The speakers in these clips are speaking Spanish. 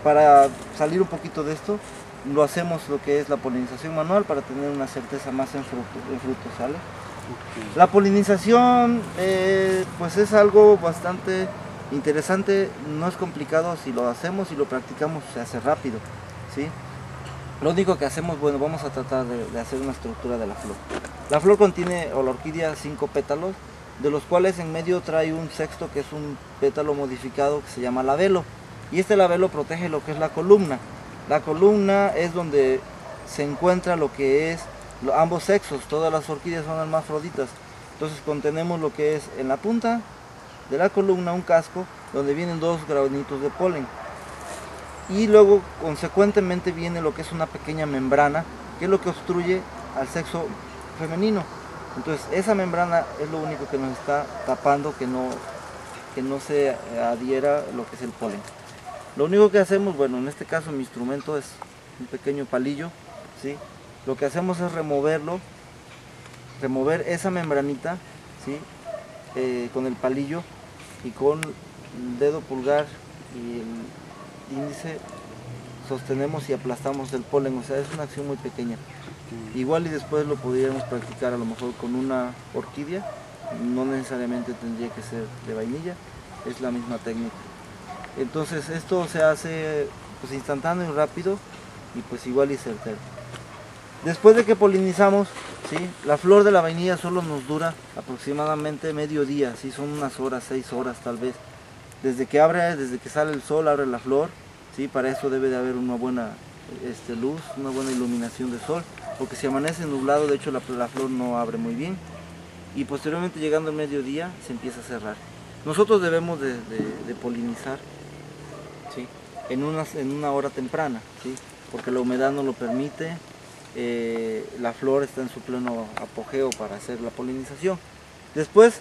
para salir un poquito de esto, lo hacemos lo que es la polinización manual para tener una certeza más en fruto, ¿sale? Okay. La polinización pues es algo bastante interesante, no es complicado. Si lo hacemos y lo practicamos se hace rápido, ¿sí? Lo único que hacemos, bueno, vamos a tratar de hacer una estructura de la flor. La flor contiene, o la orquídea, 5 pétalos, de los cuales en medio trae un sexto que es un pétalo modificado que se llama labelo. Y este labelo protege lo que es la columna. La columna es donde se encuentra lo que es ambos sexos. Todas las orquídeas son hermafroditas. Entonces contenemos lo que es en la punta de la columna un casco donde vienen 2 granitos de polen. Y luego consecuentemente viene lo que es una pequeña membrana, que es lo que obstruye al sexo femenino. Entonces esa membrana es lo único que nos está tapando que no se adhiera lo que es el polen. Lo único que hacemos, bueno, en este caso mi instrumento es un pequeño palillo, ¿sí? Lo que hacemos es remover esa membranita, ¿sí? Con el palillo, y con el dedo pulgar y el índice sostenemos y aplastamos el polen. O sea, es una acción muy pequeña. Igual y después lo podríamos practicar a lo mejor con una orquídea, no necesariamente tendría que ser de vainilla, es la misma técnica. Entonces esto se hace pues instantáneo y rápido, y pues igual y certero. Después de que polinizamos, ¿sí? La flor de la vainilla solo nos dura aproximadamente medio día, ¿sí? Son unas horas, 6 horas tal vez. Desde que sale el sol, abre la flor, ¿sí? Para eso debe de haber una buena luz, una buena iluminación de sol, porque si amanece nublado, de hecho la flor no abre muy bien, y posteriormente llegando al mediodía se empieza a cerrar. Nosotros debemos de polinizar, ¿sí? en una hora temprana, ¿sí? Porque la humedad no lo permite. La flor está en su pleno apogeo para hacer la polinización. Después,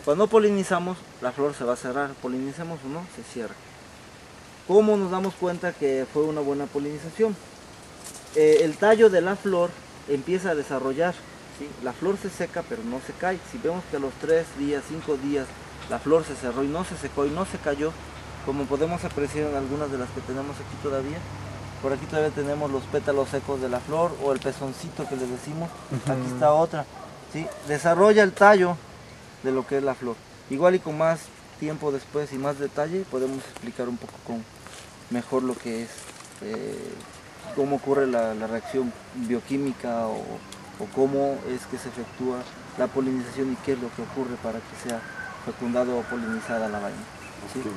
cuando polinizamos, la flor se va a cerrar, polinicemos o no, se cierra. ¿Cómo nos damos cuenta que fue una buena polinización? El tallo de la flor empieza a desarrollar, ¿sí? La flor se seca pero no se cae. Si vemos que a los 3 días, 5 días la flor se cerró y no se secó y no se cayó, como podemos apreciar en algunas de las que tenemos aquí todavía, por aquí todavía tenemos los pétalos secos de la flor, o el pezoncito que le decimos. Aquí está otra, ¿sí? Desarrolla el tallo de lo que es la flor. Igual y con más tiempo después y más detalle podemos explicar un poco mejor lo que es, cómo ocurre la reacción bioquímica, o cómo es que se efectúa la polinización y qué es lo que ocurre para que sea fecundado o polinizada la vaina, ¿sí? Okay.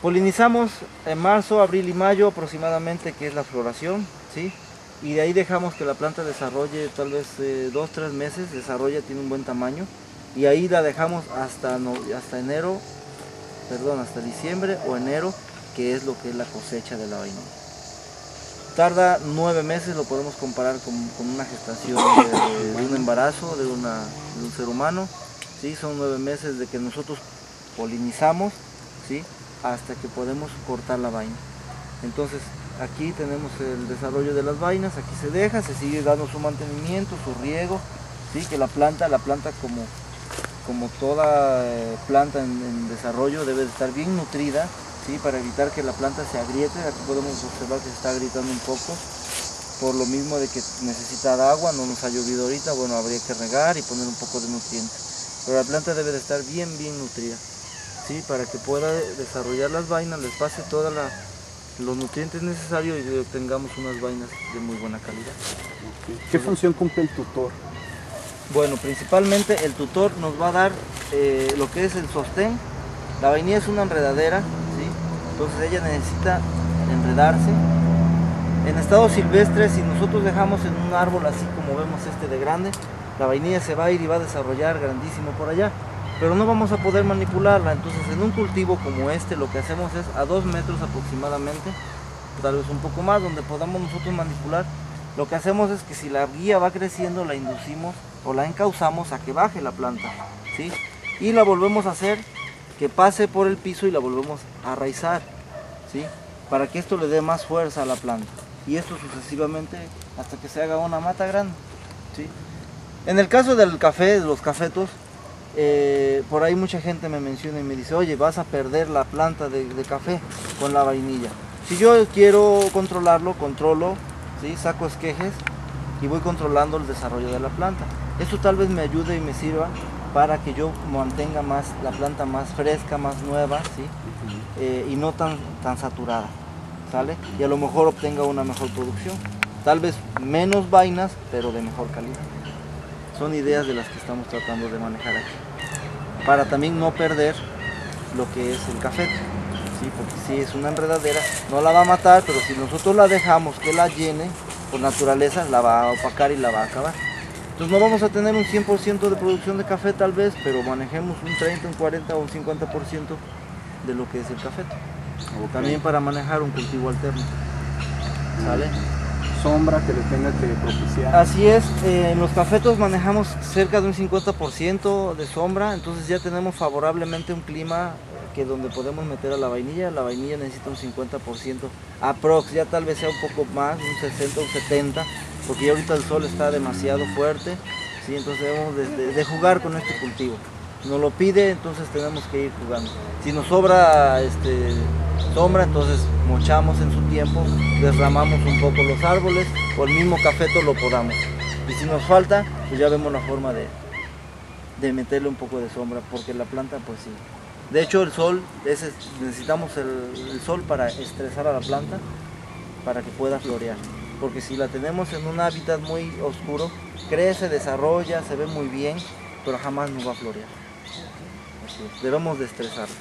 Polinizamos en marzo, abril y mayo aproximadamente, que es la floración, ¿sí? Y de ahí dejamos que la planta desarrolle tal vez 2-3 meses, desarrolla, tiene un buen tamaño, y ahí la dejamos hasta diciembre o enero, que es lo que es la cosecha de la vainilla. Tarda 9 meses, lo podemos comparar con una gestación de un embarazo de un ser humano, ¿sí? Son 9 meses de que nosotros polinizamos, ¿sí? Hasta que podemos cortar la vaina. Entonces aquí tenemos el desarrollo de las vainas, aquí se deja, se sigue dando su mantenimiento, su riego, ¿sí? Que la planta como toda planta en desarrollo debe de estar bien nutrida, ¿sí? Para evitar que la planta se agriete. Aquí podemos observar que se está agrietando un poco, por lo mismo de que necesita agua, no nos ha llovido ahorita, bueno, habría que regar y poner un poco de nutrientes, pero la planta debe de estar bien nutrida, ¿sí? Para que pueda desarrollar las vainas, les pase todos los nutrientes necesarios y obtengamos unas vainas de muy buena calidad. Okay. ¿Qué función cumple el tutor? Bueno, principalmente el tutor nos va a dar lo que es el sostén. La vainilla es una enredadera, ¿sí? Entonces ella necesita enredarse. En estado silvestre, si nosotros dejamos en un árbol así como vemos este de grande, la vainilla se va a ir y va a desarrollar grandísimo por allá, pero no vamos a poder manipularla. Entonces en un cultivo como este lo que hacemos es a 2 metros aproximadamente, tal vez un poco más, donde podamos nosotros manipular. Lo que hacemos es que si la guía va creciendo, la inducimos o la encauzamos a que baje la planta, ¿sí? Y la volvemos a hacer que pase por el piso y la volvemos a raizar, ¿sí? Para que esto le dé más fuerza a la planta, y esto sucesivamente hasta que se haga una mata grande, ¿sí? En el caso del café, de los cafetos, por ahí mucha gente me menciona y me dice: oye, vas a perder la planta de café con la vainilla. Si yo quiero controlarlo, controlo, ¿sí? Saco esquejes y voy controlando el desarrollo de la planta. Esto tal vez me ayude y me sirva para que yo mantenga más la planta más fresca, más nueva, ¿sí? Y no tan saturada, ¿sale? Y a lo mejor obtenga una mejor producción. Tal vez menos vainas, pero de mejor calidad. Son ideas de las que estamos tratando de manejar aquí. Para también no perder lo que es el café, ¿sí? Porque si es una enredadera, no la va a matar, pero si nosotros la dejamos que la llene, por naturaleza la va a opacar y la va a acabar. Entonces no vamos a tener un 100% de producción de café tal vez, pero manejemos un 30, un 40 o un 50% de lo que es el café. Okay. También para manejar un cultivo alterno. ¿Sale? Sombra que le tenga que propiciar. Así es, en los cafetos manejamos cerca de un 50% de sombra, entonces ya tenemos favorablemente un clima que donde podemos meter a la vainilla necesita un 50% aprox, ya tal vez sea un poco más, un 60, un 70, porque ya ahorita el sol está demasiado fuerte, ¿sí? Entonces debemos de jugar con este cultivo. Nos lo pide, entonces tenemos que ir jugando. Si nos sobra sombra, entonces mochamos en su tiempo, desramamos un poco los árboles o el mismo cafeto lo podamos. Y si nos falta, pues ya vemos la forma de meterle un poco de sombra, porque la planta pues sí. De hecho el sol, necesitamos el sol para estresar a la planta, para que pueda florear. Porque si la tenemos en un hábitat muy oscuro, crece, desarrolla, se ve muy bien, pero jamás nos va a florear. Así es, debemos de estresarla.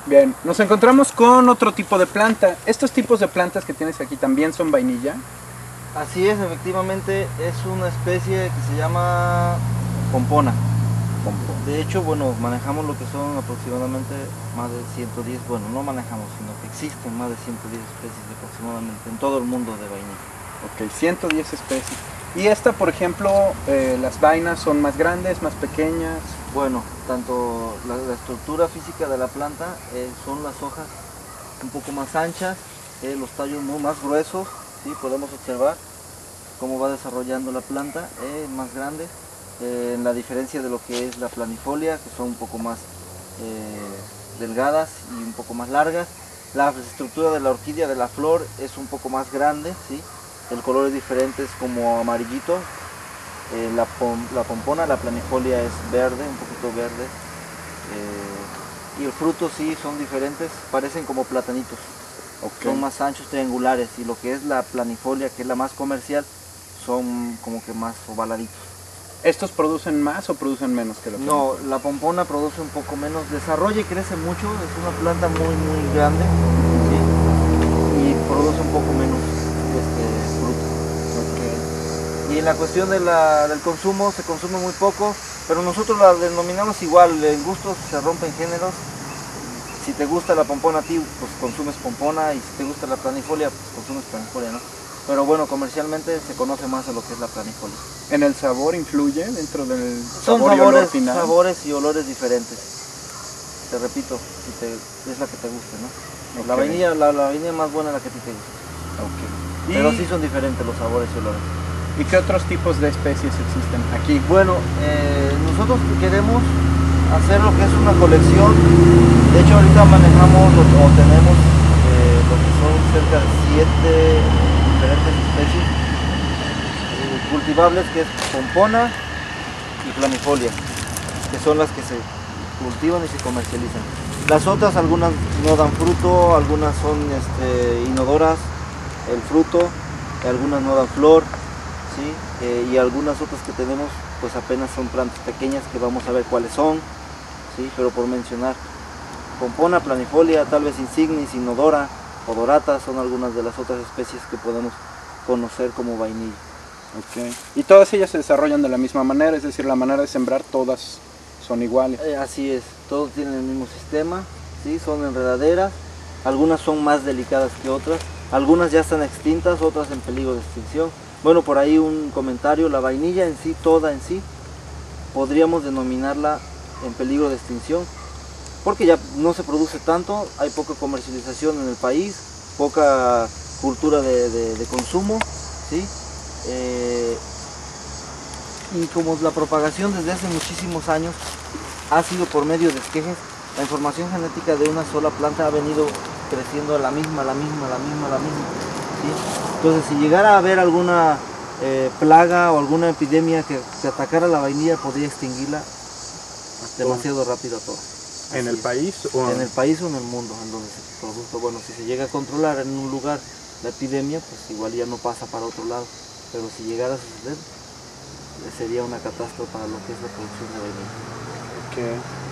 Bien, nos encontramos con otro tipo de planta. ¿Estos tipos de plantas que tienes aquí también son vainilla? Así es, efectivamente es una especie que se llama pompona. De hecho, bueno, manejamos lo que son aproximadamente más de 110, bueno, no manejamos, sino que existen más de 110 especies aproximadamente en todo el mundo de vainilla. Ok, 110 especies. ¿Y esta, por ejemplo, las vainas son más grandes, más pequeñas? Bueno, tanto la estructura física de la planta son las hojas un poco más anchas, los tallos más gruesos, ¿sí? Podemos observar cómo va desarrollando la planta, más grande. La diferencia de lo que es la planifolia, que son un poco más delgadas y un poco más largas. La estructura de la orquídea, de la flor, es un poco más grande, ¿sí? El color es diferente, es como amarillito. La pompona, la planifolia es verde, un poquito verde. Y el fruto sí son diferentes, parecen como platanitos. Okay. Son más anchos, triangulares, y lo que es la planifolia, que es la más comercial, son como que más ovaladitos. ¿Estos producen más o producen menos que la pompona? No, la pompona produce un poco menos, desarrolla y crece mucho, es una planta muy grande, ¿sí? Y produce un poco menos fruto. Okay. Y en la cuestión del consumo, se consume muy poco, pero nosotros la denominamos igual, en gustos se rompen géneros. Si te gusta la pompona a ti, pues consumes pompona, y si te gusta la planifolia, pues consumes planifolia, ¿no? Pero bueno, comercialmente se conoce más a lo que es la planifolia. ¿En el sabor influye dentro del Son sabor y olor final? Sabores y olores diferentes. Te repito, es la que te guste, ¿no? Okay. La vainilla más buena es la que a ti te gusta. Okay. Pero sí son diferentes los sabores y olores. ¿Y qué otros tipos de especies existen aquí? Bueno, nosotros queremos hacer lo que es una colección. De hecho ahorita manejamos o tenemos lo que son cerca de 7 diferentes especies cultivables, que es pompona y planifolia, que son las que se cultivan y se comercializan. Las otras, algunas no dan fruto, algunas son inodoras el fruto, algunas no dan flor, ¿sí? Y algunas otras que tenemos pues apenas son plantas pequeñas que vamos a ver cuáles son, ¿sí? Pero por mencionar, pompona, planifolia, tal vez insignis, inodora, odorata, son algunas de las otras especies que podemos conocer como vainilla. Okay. Y todas ellas se desarrollan de la misma manera, es decir, la manera de sembrar todas son iguales. Así es, todos tienen el mismo sistema, ¿sí? Son enredaderas, algunas son más delicadas que otras, algunas ya están extintas, otras en peligro de extinción. Bueno, por ahí un comentario, la vainilla en sí, toda en sí, podríamos denominarla en peligro de extinción, porque ya no se produce tanto, hay poca comercialización en el país, poca cultura de consumo, ¿sí? Y como la propagación desde hace muchísimos años ha sido por medio de esquejes, la información genética de una sola planta ha venido creciendo la misma, ¿sí? Entonces, si llegara a haber alguna plaga o alguna epidemia que atacara la vainilla, podría extinguirla demasiado rápido a todas. ¿En el país? En el país o en el mundo, en donde se produzca. Bueno, si se llega a controlar en un lugar la epidemia, pues igual ya no pasa para otro lado. Pero si llegara a suceder, sería una catástrofe para lo que es la producción de vainilla. Okay.